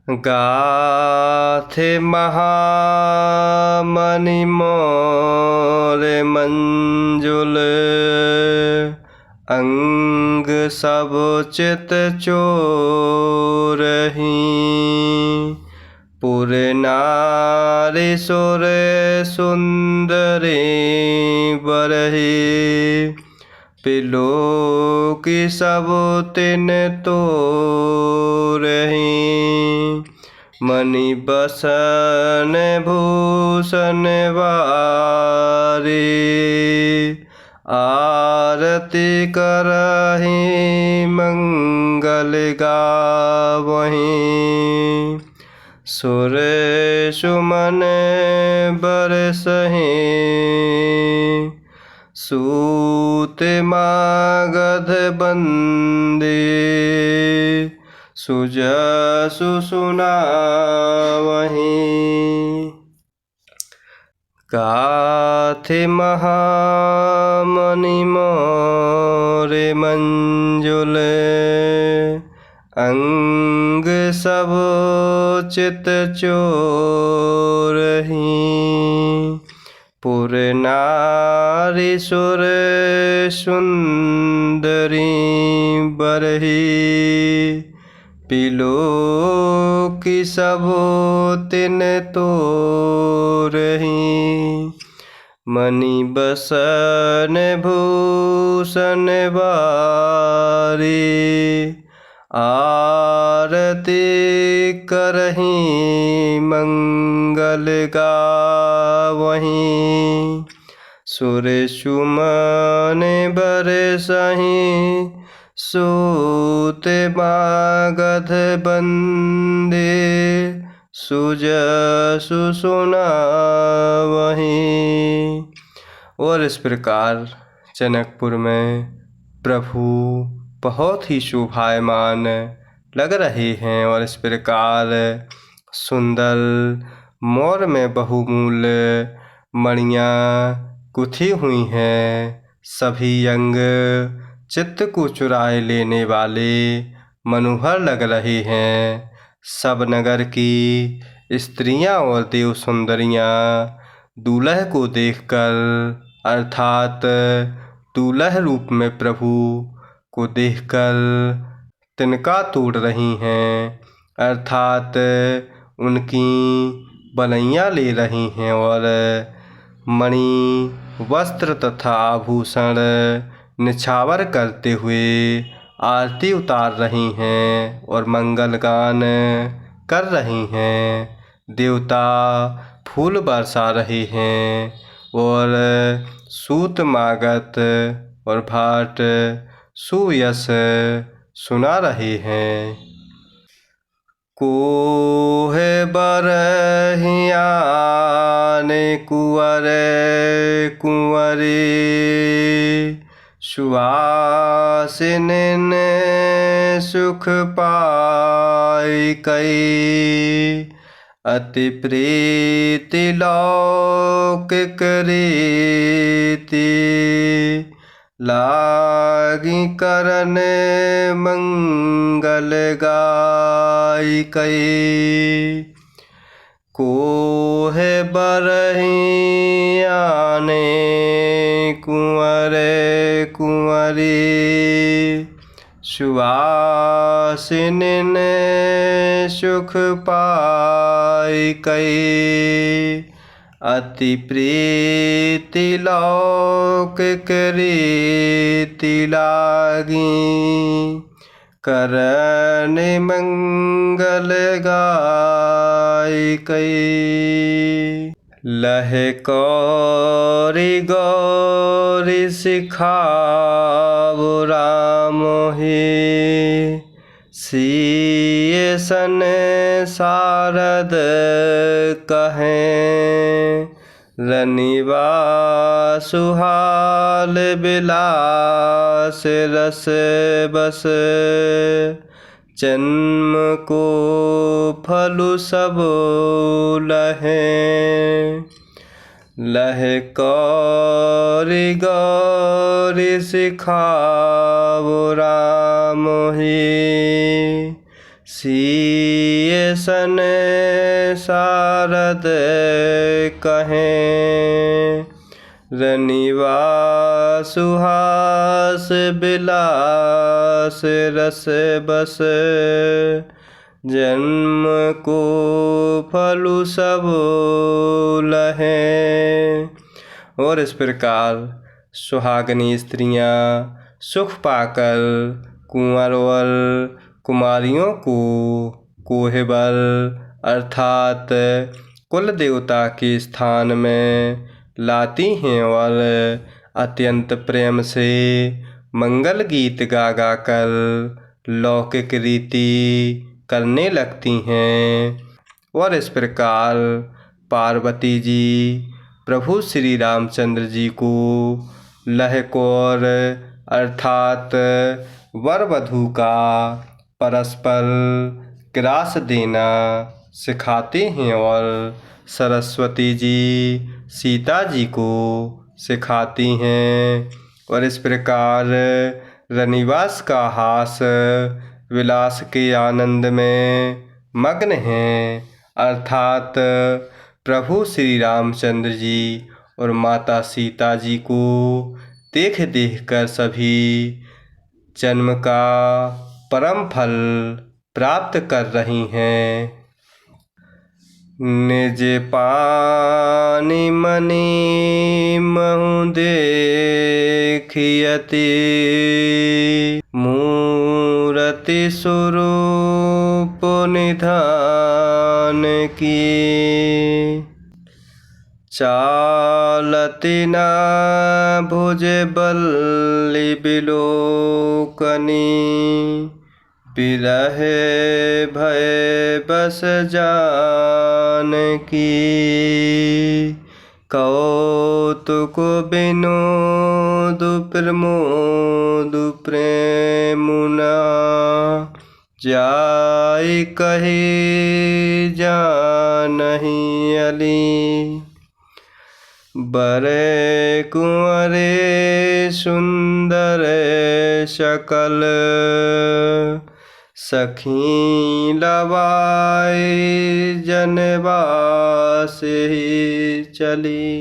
गाथे महामणि मोरे मंजुल, अंग सब चित चोरही। पुर नारी सुर सुंदरी बरही, पिलोकी सब तिन तोरही। मणि बसन भूषण वारी, आरती करहि मंगल गावहीं। सुर सुमन बरसहि, सूत मागध बंदी। सुजसु सुनावहीं, गाथे महामणि मोरे मंजुल, अंग सब चित चोरही। पुर नारी सुर सुंदरी बरही, पिलोकी सब तिन तोरही। मणि बसन भूषण वारी, आरती करहि मंगल गावहीं। सुर सुमन बरसहि, सूत मागध बंदी। सुजसु सुनावहीं। और इस प्रकार जनकपुर में प्रभु बहुत ही शोभायमान लग रहे हैं। और इस प्रकार सुंदर मोर में बहुमूल्य मणियाँ गुथी हुई हैं। सभी अंग चित्त को चुराए लेने वाले मनोहर लग रहे हैं। सब नगर की स्त्रियां और देव सुंदरियां दूल्हे को देखकर अर्थात दूल्हे रूप में प्रभु को देखकर तिनका तोड़ रही हैं, अर्थात उनकी बलैयाँ ले रही हैं और मणि वस्त्र तथा आभूषण निछावर करते हुए आरती उतार रही हैं और मंगल गान कर रही हैं। देवता फूल बरसा रहे हैं और सूत मागध और भाट सुयश सुना रहे हैं। कोहे बरहियाने कुंवर कुंवरी, सुहासिनीन सुख पाई कई। अति प्रीति लौकिक रीति, लागी करन मंगल गाई कई। कोहे बरहियाने कुंवर कुंवरी, सुहासिनीन सुख पाई कई। अति प्रीति लौकिक रीति लागी, करन मंगल गाई कई। लहे कौरी गौरी सिखावो राम ही, सिए सन शारद कहें। रनिवा सुहाल बिलास रस बस, जन्म को फलु सब लहें। लहे कौरी गौरी सिखावो राम ही, सिय सन सारद कहें, रनिवा सुहास बिलास रस बस, जन्म को फलु सब लहें। और इस प्रकार सुहागनी स्त्रियां सुख पाकर कुंवर और कुमारियों को कोहबर अर्थात कुल देवता के स्थान में लाती हैं और अत्यंत प्रेम से मंगल गीत गा गा कर लौकिक रीति करने लगती हैं। और इस प्रकार पार्वती जी प्रभु श्री रामचंद्र जी को लहकोर अर्थात वर वधू का परस्पर ग्रास देना सिखाते हैं और सरस्वती जी सीता जी को सिखाती हैं। और इस प्रकार रनिवास का हास विलास के आनंद में मग्न हैं अर्थात प्रभु श्री रामचंद्र जी और माता सीता जी को देख देख कर सभी जन्म का परम फल प्राप्त कर रही हैं। निज पानी मनी महु देखियति, मूरति स्वरूप निधान की, चालति न भुज बल्लि बिलोकनी, बिरह भय बस जानकी, कौतुक विनोद प्रमोद प्रेमुना, जाय कहे जानहि अली, बरे कुंवरे सुंदर सकल, सखी लवाए जनवास ही चली,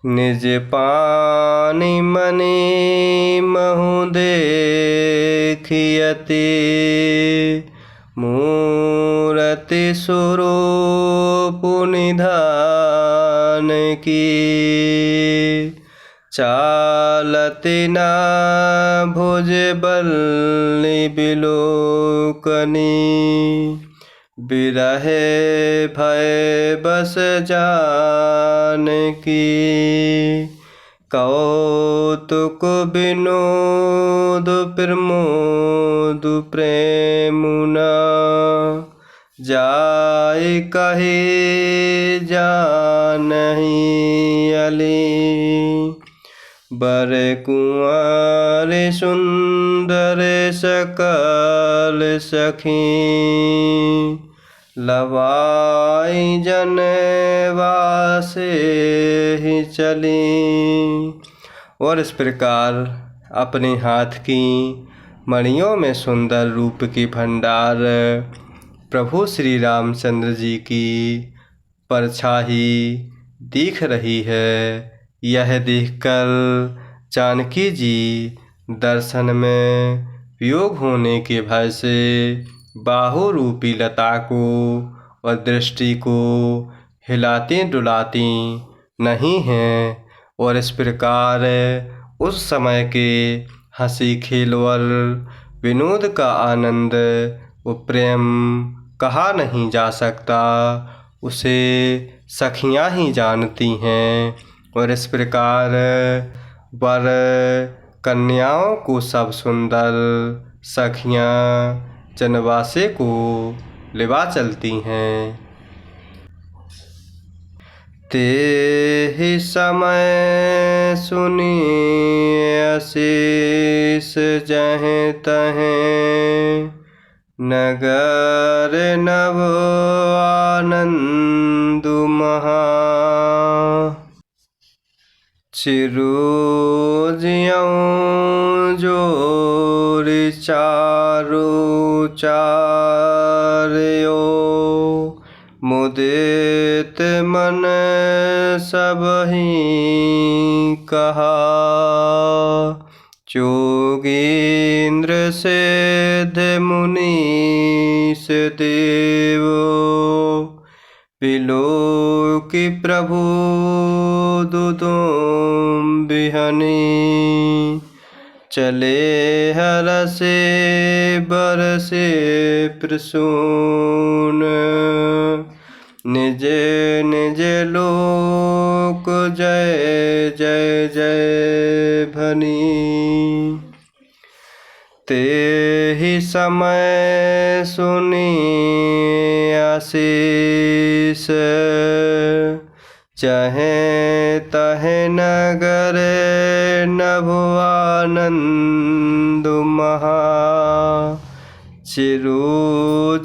निज पानी मनी महु देखियति, मूरति स्वरूप निधान की, चालति न भुज बल्लि बिलोकनी, बिरह भय बस जानकी, कौतुक विनोद प्रमोद प्रेमुना, जाय कहे जानहि अली, बर कुंवर सुंदर सकल सखी, लवाई जनवास ही चली। और इस प्रकार अपने हाथ की मणियों में सुंदर रूप की भंडार प्रभु श्री रामचंद्र जी की परछाई दिख रही है। यह देखकर जानकी जी दर्शन में वियोग होने के भय से बाहु रूपी लता को और दृष्टि को हिलाती डुलाती नहीं हैं। और इस प्रकार उस समय के हंसी खेल और विनोद का आनंद वो प्रेम कहा नहीं जा सकता, उसे सखियाँ ही जानती हैं। और इस प्रकार वर कन्याओं को सब सुंदर सखियाँ जनवासे को लेवा चलती हैं। ते ही समय सुनी आशीष जहें तहें, नगर नव आनंद महा, चिरुजियऊँ जोरि चारु चारयो मुदित मन सबहि कहा जोगीन्द्र सिद्ध मुनीस देव बिलोकि प्रभु दुदुम्बिहनि चले हरषे बरषे प्रसून निज निज लोक जय जय जय भनी तेहि समय सुनी आशीष चहे तहे नगर नभो आनंद महा चिरुजियहूँ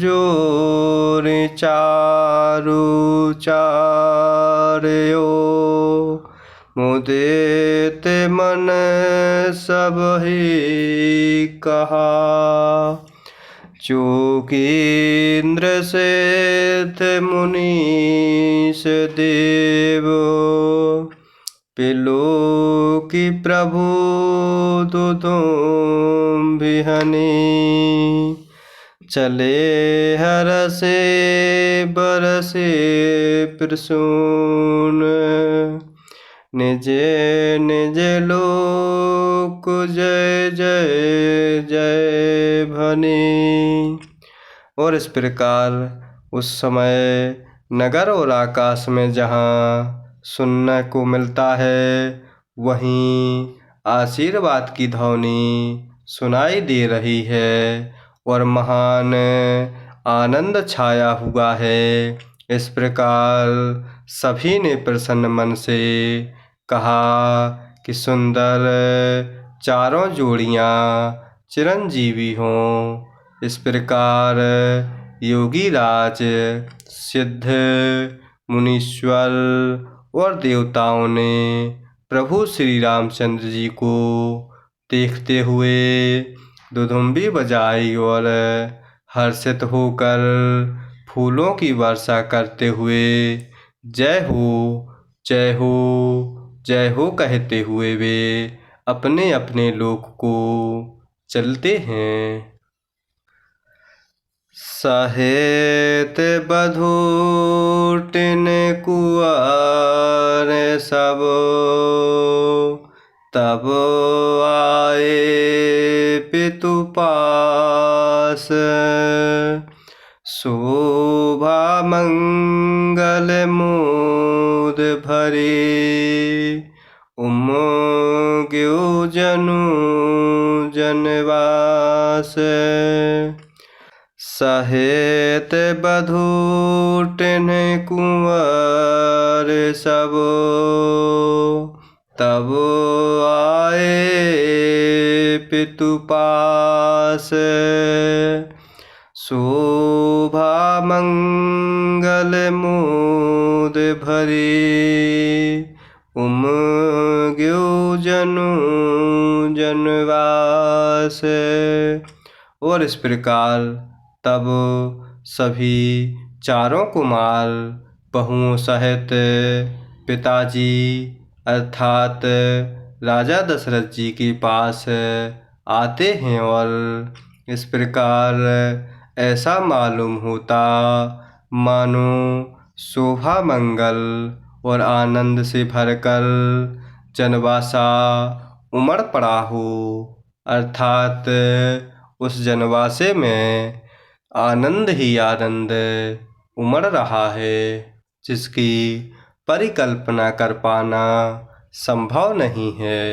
जोरि चारु चारयो मुदित मन सबहि कहा जोगीन्द्र सिद्ध मुनीस देव बिलोकि प्रभु दुदुम्बिहनि चले हरषे बरषे प्रसून निज निज लोक जय जय जय भनी। और इस प्रकार उस समय नगर और आकाश में जहाँ सुनने को मिलता है वहीं आशीर्वाद की ध्वनि सुनाई दे रही है और महान आनंद छाया हुआ है। इस प्रकार सभी ने प्रसन्न मन से कहा कि सुंदर चारों जोड़ियाँ चिरंजीवी हों। इस प्रकार योगी राज सिद्ध मुनीश्वर और देवताओं ने प्रभु श्री रामचंद्र जी को देखते हुए दुदुम्बी बजाई और हर्षित होकर फूलों की वर्षा करते हुए जय हो जय हो जय हो कहते हुए वे अपने अपने लोक को चलते हैं। सहेत बधूटिन कुआर सब तब आए पितु पास शोभा मंगल मोद भरे उमग्यो जनु जनवास सहेत बधूटिन कुंवर सब तब आए पितु पास शोभा मंगल मोद भरी उमग्यो जनु जनवास। और इस प्रकार तब सभी चारों कुमार बहुओं सहित पिताजी अर्थात राजा दशरथ जी के पास आते हैं और इस प्रकार ऐसा मालूम होता मानो शोभा मंगल और आनंद से भरकर जनवासा उमड़ पड़ा हो, अर्थात उस जनवासे में आनंद ही आनंद उमड़ रहा है जिसकी परिकल्पना कर पाना संभव नहीं है।